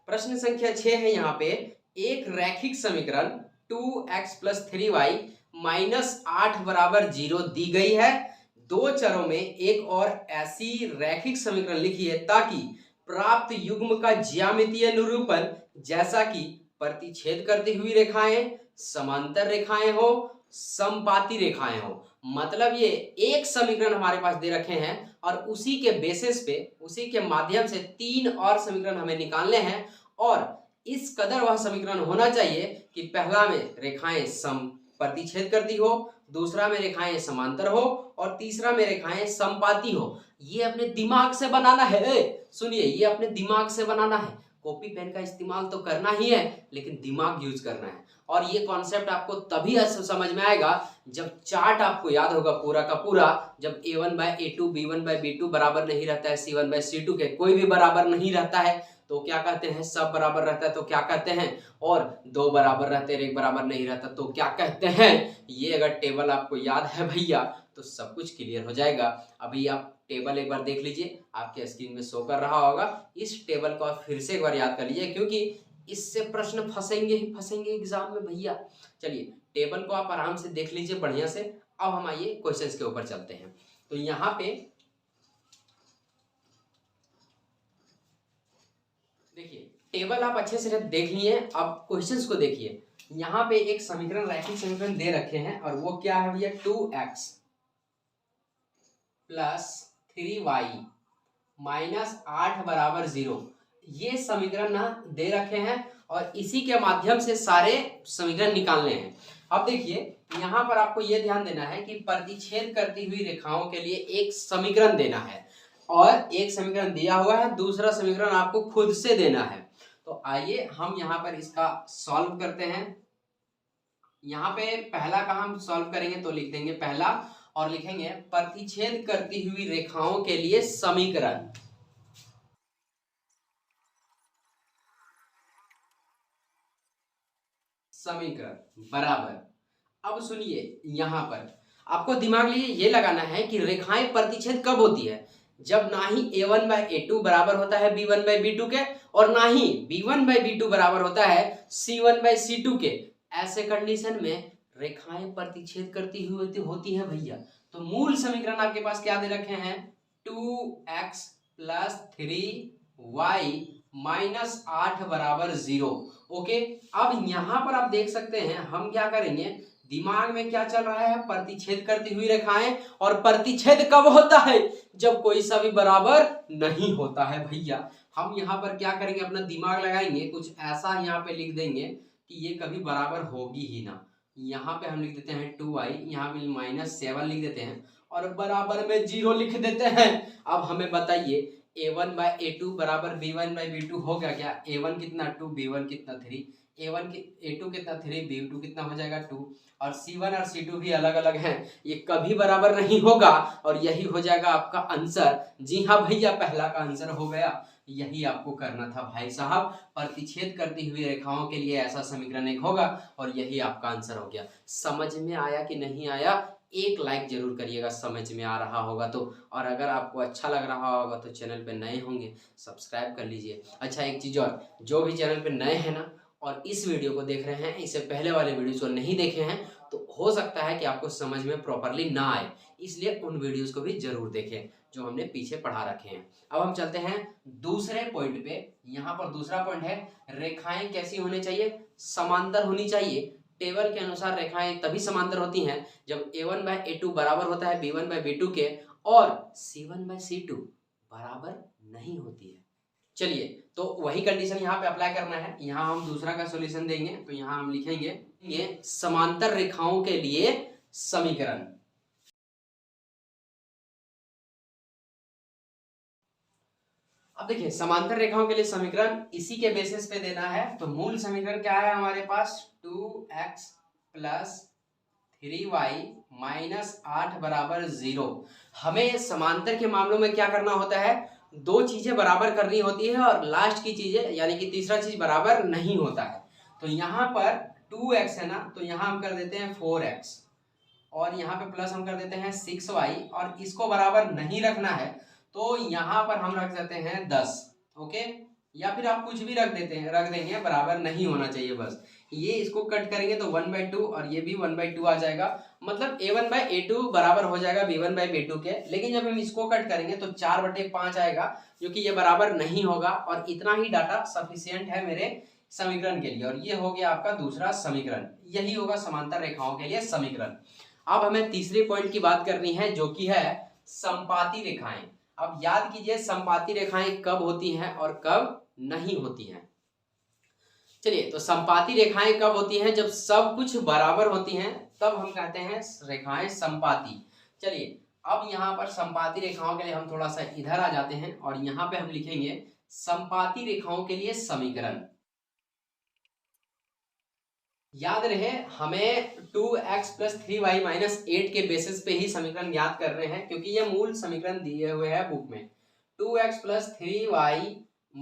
प्रश्न संख्या 6 है यहाँ पे, एक रैखिक समीकरण 2x + 3y - 8 = 0 दी गई है। दो चरों में एक और ऐसी रैखिक समीकरण लिखिए ताकि प्राप्त युग्म का ज्यामितीय निरूपण जैसा कि प्रतिच्छेद करती हुई रेखाएं, समांतर रेखाएं हो, समपाती रेखाएं हो। मतलब ये एक समीकरण हमारे पास दे रखे हैं और उसी के बेसिस पे, उसी के माध्यम से 3 और समीकरण हमें निकालने हैं। और इस कदर वह समीकरण होना चाहिए कि पहला में रेखाएं सम प्रतिच्छेद करती हो, दूसरा में रेखाएं समांतर हो और तीसरा में रेखाएं समपाती हो। ये अपने दिमाग से बनाना है। सुनिए, ये अपने दिमाग से बनाना है। कॉपी पेन का इस्तेमाल तो करना ही है, लेकिन दिमाग यूज करना है। और ये कॉन्सेप्ट आपको तभी समझ में आएगा जब चार्ट आपको याद होगा पूरा का पूरा। जब a1/a2 b1/b2 बराबर नहीं रहता है c1/c2 के, कोई भी बराबर नहीं रहता है तो क्या कहते हैं, सब बराबर रहता है तो क्या कहते हैं, और दो बराबर रहते हैं एक बराबर नहीं रहता तो क्या कहते हैं। ये अगर टेबल आपको याद है भैया तो सब कुछ क्लियर हो जाएगा। अभी आप टेबल एक बार देख लीजिए, आपके स्क्रीन में शो कर रहा होगा। इस टेबल को आप फिर से एक बार याद कर लीजिए, क्योंकि इससे प्रश्न फंसेंगे ही फंसेंगे एग्जाम में भैया। चलिए टेबल को आप आराम से देख लीजिए बढ़िया से। अब हम आइए क्वेश्चंस के ऊपर चलते हैं। तो यहाँ पे देखिए, टेबल आप अच्छे से देख लिए। अब क्वेश्चंस को देखिए। यहाँ पे एक समीकरण, रैखिक समीकरण दे रखे हैं और वो क्या है भैया, 2x + 3y - 8 = 0। ये समीकरण ना दे रखे हैं और इसी के माध्यम से सारे समीकरण निकालने हैं। अब देखिए, यहाँ पर आपको यह ध्यान देना है कि प्रतिच्छेद करती हुई रेखाओं के लिए एक समीकरण देना है और एक समीकरण दिया हुआ है, दूसरा समीकरण आपको खुद से देना है। तो आइए हम यहाँ पर इसका सॉल्व करते हैं। यहाँ पे पहला का हम सॉल्व करेंगे तो लिख देंगे पहला और लिखेंगे प्रतिच्छेद करती हुई रेखाओं के लिए समीकरण। समीकरण बराबर। अब सुनिए, यहाँ पर आपको दिमाग लिए ये लगाना है कि रेखाएं प्रतिच्छेद कब होती है, जब ना ही a1/a2 बराबर होता है b1/b2 के और ना ही b1/b2 बराबर होता है c1/c2 के। ऐसे कंडीशन में रेखाएं प्रतिच्छेद करती हुई होती है भैया। तो मूल समीकरण आपके पास क्या दे रखे हैं, 2x + 3y - 8 = 0। ओके, अब यहाँ पर आप देख सकते हैं हम क्या करेंगे, दिमाग में क्या चल रहा है, प्रतिच्छेद करती हुई रेखाएं। और प्रतिच्छेद कब होता है, जब कोई सा भी बराबर नहीं होता है भैया। हम यहाँ पर क्या करेंगे, अपना दिमाग लगाएंगे, कुछ ऐसा यहाँ पे लिख देंगे कि ये कभी बराबर होगी ही ना। यहाँ पे हम लिख देते हैं 2y, यहाँ पे -7 लिख देते हैं और बराबर में 0 लिख देते हैं। अब हमें बताइए, a1/a2 = b1/b2 हो गया क्या? a1 कितना 2, b1 कितना 3, a2 कितना 3, b2 कितना हो जाएगा 2। और c1 और c2 भी अलग अलग हैं, ये कभी बराबर नहीं होगा और यही हो जाएगा आपका आंसर। जी हाँ भैया, पहला का आंसर हो गया। यही आपको करना था भाई साहब, प्रतिच्छेद करती हुई रेखाओं के लिए ऐसा समीकरण एक होगा और यही आपका आंसर हो गया। समझ में आया कि नहीं आया? एक लाइक जरूर करिएगा समझ में आ रहा होगा तो। और अगर आपको अच्छा लग रहा होगा तो चैनल पे नए होंगे सब्सक्राइब कर लीजिए। अच्छा एक चीज़ और, जो भी चैनल पे नए हैं ना और इस वीडियो को देख रहे हैं, इससे पहले वाले वीडियोज़ को नहीं देखे हैं, तो हो सकता है कि आपको समझ में प्रॉपरली ना आए, इसलिए उन वीडियोज़ को भी जरूर देखें जो हमने पीछे पढ़ा रखे हैं। अब हम चलते हैं दूसरे पॉइंट पे। यहाँ पर दूसरा पॉइंट है, रेखाएं कैसी होनी चाहिए, समांतर होनी चाहिए। टेबल के अनुसार रेखाएं तभी समांतर होती हैं जब a1/a2 बराबर होता है b1/b2 के और c1/c2 बराबर नहीं होती है। चलिए, तो वही कंडीशन यहाँ पे अप्लाई करना है। यहाँ हम दूसरा का सॉल्यूशन देंगे तो यहाँ हम लिखेंगे ये समांतर रेखाओं के लिए समीकरण। अब देखिए, समांतर रेखाओं के लिए समीकरण इसी के बेसिस पे देना है। तो मूल समीकरण क्या है हमारे पास, 2x + 3y - 8 = 0। हमें समांतर के मामलों में क्या करना होता है, दो चीजें बराबर करनी होती है और लास्ट की चीजें यानी कि तीसरा चीज बराबर नहीं होता है। तो यहाँ पर 2x है ना, तो यहाँ हम कर देते हैं 4x और यहाँ पे प्लस हम कर देते हैं 6y और इसको बराबर नहीं रखना है तो यहाँ पर हम रख देते हैं 10। ओके, या फिर आप कुछ भी रख देंगे, बराबर नहीं होना चाहिए बस। ये इसको कट करेंगे तो 1/2 और ये भी 1/2 आ जाएगा, मतलब a1/a2 बराबर हो जाएगा b1/b2 के। लेकिन जब हम इसको कट करेंगे तो 4/5 आएगा, जो कि ये बराबर नहीं होगा। और इतना ही डाटा सफिशियंट है मेरे समीकरण के लिए। और ये हो गया आपका दूसरा समीकरण, यही होगा समांतर रेखाओं के लिए समीकरण। अब हमें तीसरे पॉइंट की बात करनी है, जो कि है संपाती रेखाएं। अब याद कीजिए संपाती रेखाएं कब होती हैं और कब नहीं होती हैं। चलिए, तो संपाती रेखाएं कब होती हैं? जब सब कुछ बराबर होती हैं, तब हम कहते हैं रेखाएं संपाती। चलिए, अब यहाँ पर संपाती रेखाओं के लिए हम थोड़ा सा इधर आ जाते हैं और यहाँ पे हम लिखेंगे संपाती रेखाओं के लिए समीकरण। याद रहे हमें 2x + 3y - 8 के बेसिस पे ही समीकरण याद कर रहे हैं, क्योंकि ये मूल समीकरण दिए हुए हैं बुक में। 2x + 3y -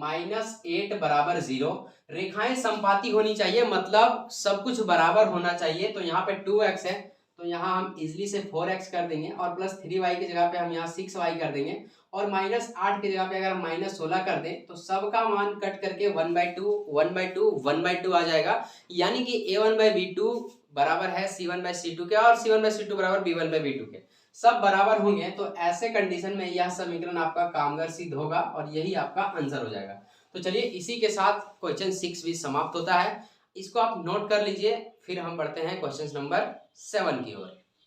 8 बराबर 0। रेखाएं संपाती होनी चाहिए, मतलब सब कुछ बराबर होना चाहिए। तो यहाँ पे 2x है तो यहाँ हम इजिली से 4x कर देंगे, और प्लस 3y की जगह पे हम यहाँ 6y कर देंगे, और -8 की जगह पे अगर हम -16 कर दें तो सबका मान कट करके 1/2 1/2 1/2 आ जाएगा। यानी कि a1/b2 बराबर है c1/c2 के, और c1/c2 बराबर b1/b2 के। सब बराबर होंगे तो ऐसे कंडीशन में यह समीकरण आपका कामगार सिद्ध होगा और यही आपका आंसर हो जाएगा। तो चलिए, इसी के साथ क्वेश्चन 6 भी समाप्त होता है। इसको आप नोट कर लीजिए, फिर हम बढ़ते हैं क्वेश्चन नंबर 7 की ओर।